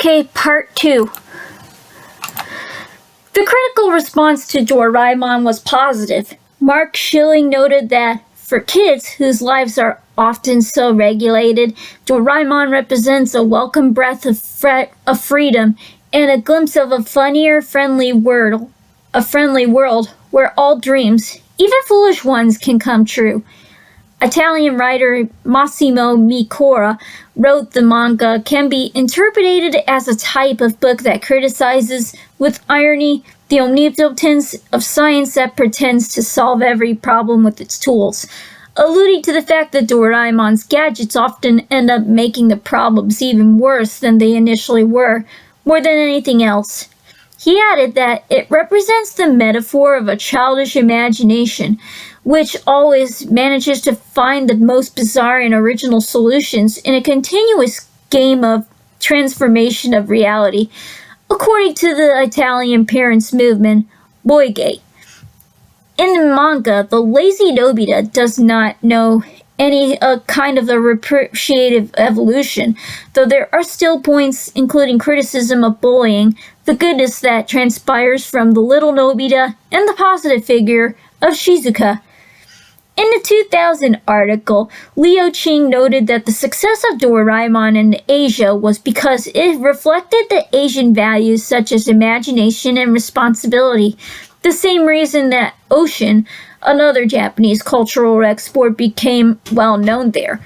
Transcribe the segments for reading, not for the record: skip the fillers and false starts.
Okay, part 2. The critical response to Doraemon was positive. Mark Schilling noted that for kids whose lives are often so regulated, Doraemon represents a welcome breath of freedom and a glimpse of a funnier, friendly world where all dreams, even foolish ones, can come true. Italian writer Massimo Micora wrote the manga can be interpreted as a type of book that criticizes, with irony, the omnipotence of science that pretends to solve every problem with its tools, alluding to the fact that Doraemon's gadgets often end up making the problems even worse than they initially were, more than anything else. He added that it represents the metaphor of a childish imagination, which always manages to find the most bizarre and original solutions in a continuous game of transformation of reality, according to the Italian parents' movement, Boygate. In the manga, the lazy Nobita does not know any kind of a appreciative evolution, though there are still points including criticism of bullying, the goodness that transpires from the little Nobita, and the positive figure of Shizuka. In the 2000 article, Leo Ching noted that the success of Doraemon in Asia was because it reflected the Asian values such as imagination and responsibility, the same reason that Ocean, another Japanese cultural export, became well known there.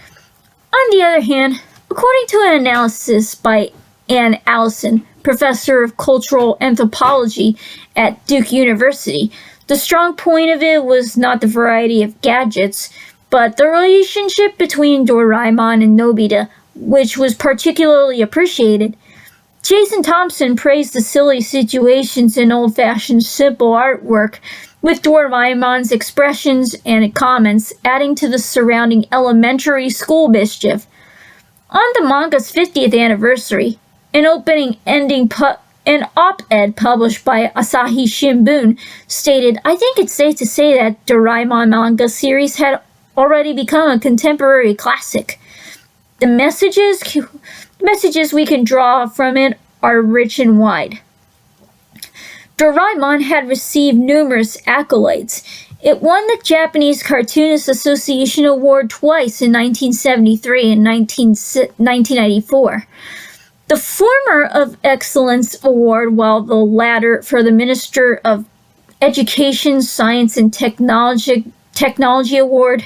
On the other hand, according to an analysis by Anne Allison, professor of cultural anthropology at Duke University, the strong point of it was not the variety of gadgets, but the relationship between Doraemon and Nobita, which was particularly appreciated. Jason Thompson praised the silly situations in old-fashioned simple artwork, with Doraemon's expressions and comments adding to the surrounding elementary school mischief. On the manga's 50th anniversary, an an op-ed published by Asahi Shimbun stated, "I think it's safe to say that Doraemon manga series had already become a contemporary classic. The messages we can draw from it are rich and wide." Doraemon had received numerous accolades. It won the Japanese Cartoonists Association Award twice in 1973 and 1994. The former of Excellence Award, while the latter for the Minister of Education, Science and Technology Award.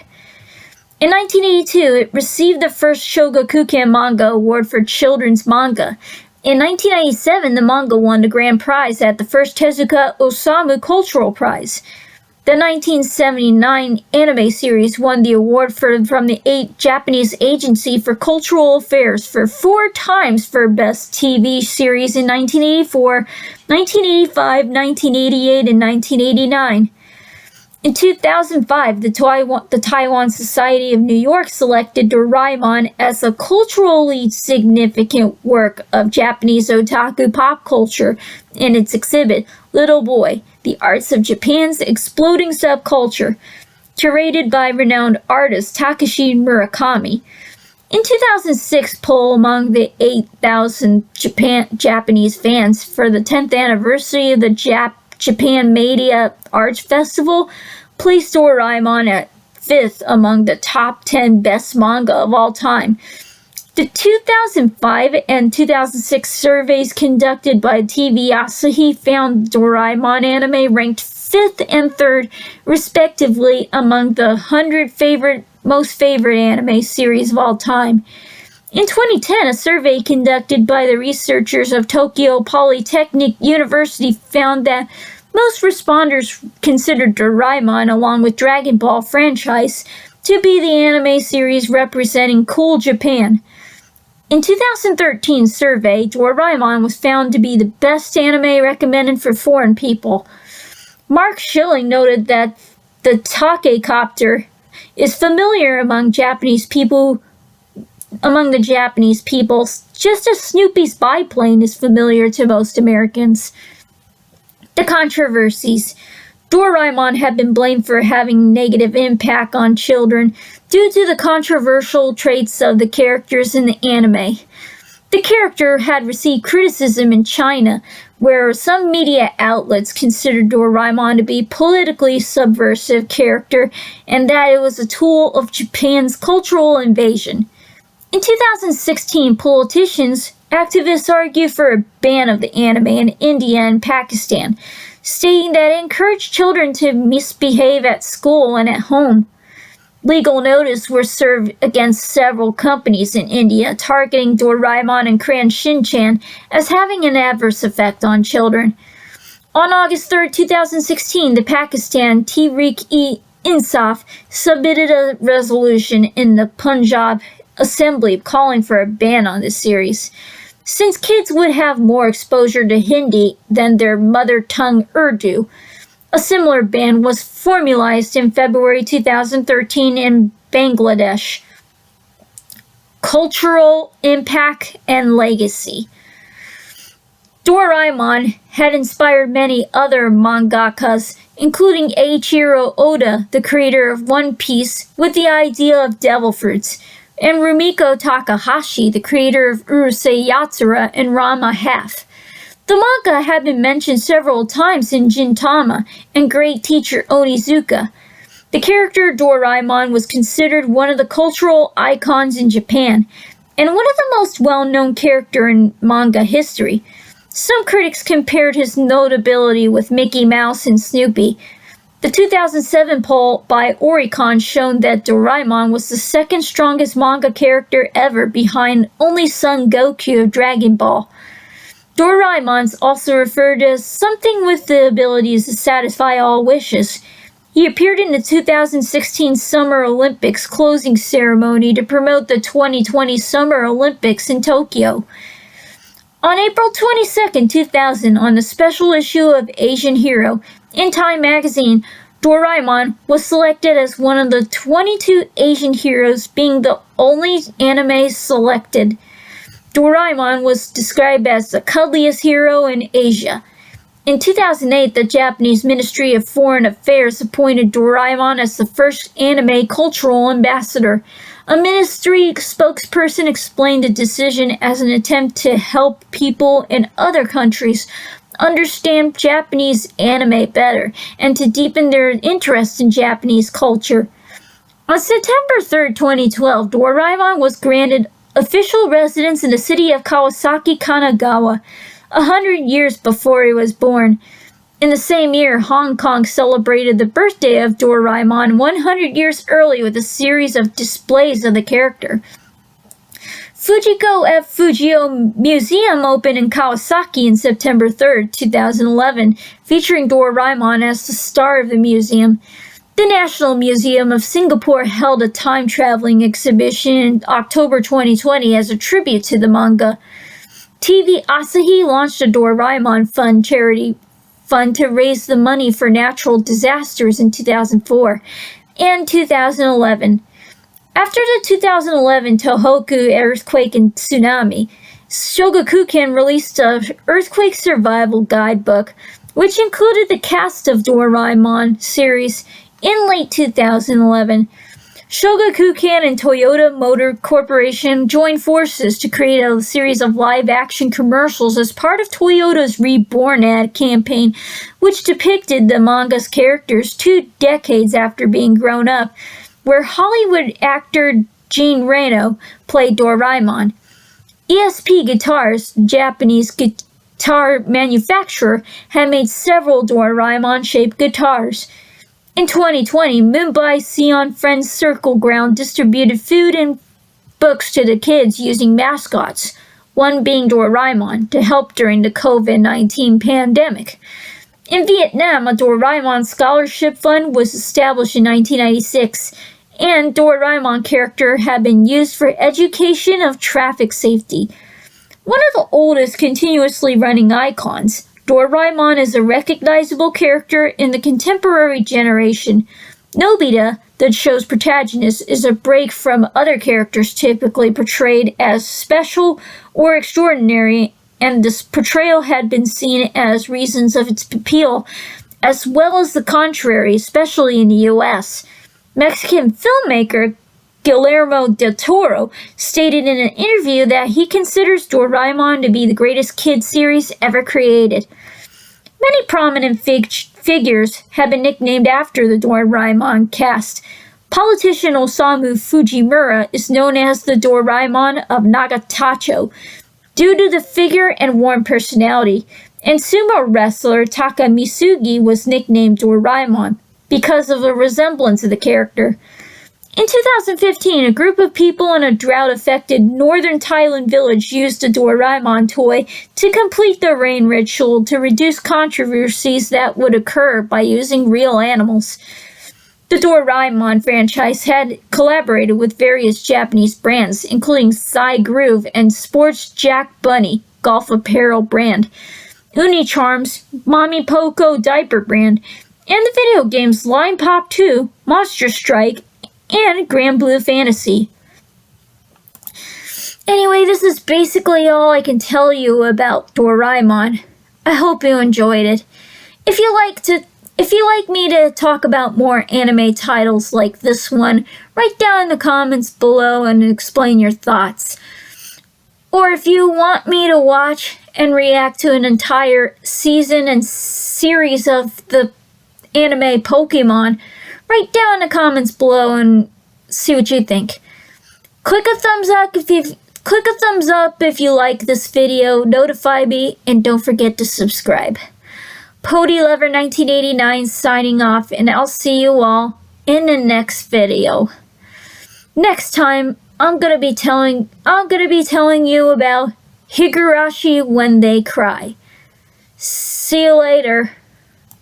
In 1982, it received the first Shogakukan Manga Award for children's manga. In 1997, the manga won the grand prize at the first Tezuka Osamu Cultural Prize. The 1979 anime series won the award from the Japanese Agency for Cultural Affairs for 4 times for Best TV Series in 1984, 1985, 1988, and 1989. In 2005, the Taiwan Society of New York selected Doraemon as a culturally significant work of Japanese otaku pop culture in its exhibit, Little Boy, The Arts of Japan's Exploding Subculture, curated by renowned artist Takashi Murakami. In 2006 poll among the 8,000 Japanese fans for the 10th anniversary of the Japan Media Arts Festival placed Doraemon at 5th among the top 10 best manga of all time. The 2005 and 2006 surveys conducted by TV Asahi found Doraemon anime ranked 5th and 3rd, respectively, among the 100 most favorite anime series of all time. In 2010, a survey conducted by the researchers of Tokyo Polytechnic University found that most responders considered Doraemon, along with Dragon Ball franchise, to be the anime series representing cool Japan. In 2013 survey, Doraemon was found to be the best anime recommended for foreign people. Mark Schilling noted that the Takecopter is familiar among the Japanese people, just as Snoopy's biplane is familiar to most Americans. The controversies. Doraemon had been blamed for having negative impact on children due to the controversial traits of the characters in the anime. The character had received criticism in China, where some media outlets considered Doraemon to be a politically subversive character and that it was a tool of Japan's cultural invasion. In 2016, politicians, activists argued for a ban of the anime in India and Pakistan, stating that it encouraged children to misbehave at school and at home. Legal notice were served against several companies in India targeting Doraemon and Crayon Shin-chan as having an adverse effect on children. On August 3, 2016, the Pakistan Tehreek-e-Insaf submitted a resolution in the Punjab Assembly calling for a ban on this series. Since kids would have more exposure to Hindi than their mother tongue Urdu, a similar ban was formalized in February 2013 in Bangladesh. Cultural impact and legacy. Doraemon had inspired many other mangakas, including Eiichiro Oda, the creator of One Piece, with the idea of devil fruits, and Rumiko Takahashi, the creator of Urusei Yatsura and Ranma Half. The manga had been mentioned several times in Gintama and Great Teacher Onizuka. The character Doraemon was considered one of the cultural icons in Japan, and one of the most well-known characters in manga history. Some critics compared his notability with Mickey Mouse and Snoopy. The 2007 poll by Oricon showed that Doraemon was the second strongest manga character ever, behind only Son Goku of Dragon Ball. Doraemon's also referred to as something with the abilities to satisfy all wishes. He appeared in the 2016 Summer Olympics closing ceremony to promote the 2020 Summer Olympics in Tokyo. On April 22, 2000, on the special issue of Asian Hero in Time magazine, Doraemon was selected as one of the 22 Asian heroes, being the only anime selected. Doraemon was described as the cuddliest hero in Asia. In 2008, the Japanese Ministry of Foreign Affairs appointed Doraemon as the first anime cultural ambassador. A ministry spokesperson explained the decision as an attempt to help people in other countries understand Japanese anime better and to deepen their interest in Japanese culture. On September 3, 2012, Doraemon was granted official residence in the city of Kawasaki, Kanagawa, 100 years before he was born. In the same year, Hong Kong celebrated the birthday of Doraemon 100 years early with a series of displays of the character. Fujiko F. Fujio Museum opened in Kawasaki on September 3, 2011, featuring Doraemon as the star of the museum. The National Museum of Singapore held a time-traveling exhibition in October 2020 as a tribute to the manga. TV Asahi launched a Doraemon Fund charity fund to raise the money for natural disasters in 2004 and 2011. After the 2011 Tohoku earthquake and tsunami, Shogakukan released an earthquake survival guidebook, which included the cast of Doraemon series in late 2011. Shogakukan and Toyota Motor Corporation joined forces to create a series of live-action commercials as part of Toyota's Reborn ad campaign, which depicted the manga's characters 2 decades after being grown up, where Hollywood actor Gene Reno played Doraemon. ESP Guitars, Japanese guitar manufacturer, had made several Doraemon-shaped guitars. In 2020, Mumbai Sion Friends Circle Ground distributed food and books to the kids using mascots, one being Doraemon, to help during the COVID-19 pandemic. In Vietnam, a Doraemon Scholarship Fund was established in 1996, and Doraemon character had been used for education of traffic safety. One of the oldest continuously running icons, Doraemon is a recognizable character in the contemporary generation. Nobita, the show's protagonist, is a break from other characters typically portrayed as special or extraordinary, and this portrayal had been seen as reasons of its appeal, as well as the contrary, especially in the US. Mexican filmmaker Guillermo del Toro, stated in an interview that he considers Doraemon to be the greatest kids series ever created. Many prominent figures have been nicknamed after the Doraemon cast. Politician Osamu Fujimura is known as the Doraemon of Nagatacho due to the figure and warm personality, and sumo wrestler Taka Misugi was nicknamed Doraemon because of the resemblance of the character. In 2015, a group of people in a drought-affected northern Thailand village used a Doraemon toy to complete the rain ritual to reduce controversies that would occur by using real animals. The Doraemon franchise had collaborated with various Japanese brands, including Psy Groove and Sports Jack Bunny golf apparel brand, Uni Charms, Mommy Poco diaper brand, and the video games Line Pop 2, Monster Strike, and Grand Blue Fantasy. Anyway, this is basically all I can tell you about Doraemon. I hope you enjoyed it. If you like me to talk about more anime titles like this one, write down in the comments below and explain your thoughts. Or if you want me to watch and react to an entire season and series of the anime Pokemon, write down in the comments below and see what you think. Click a thumbs up if you like this video, notify me, and don't forget to subscribe. Ponylover1989 signing off, and I'll see you all in the next video. Next time, I'm gonna be telling you about Higurashi when they cry. See you later.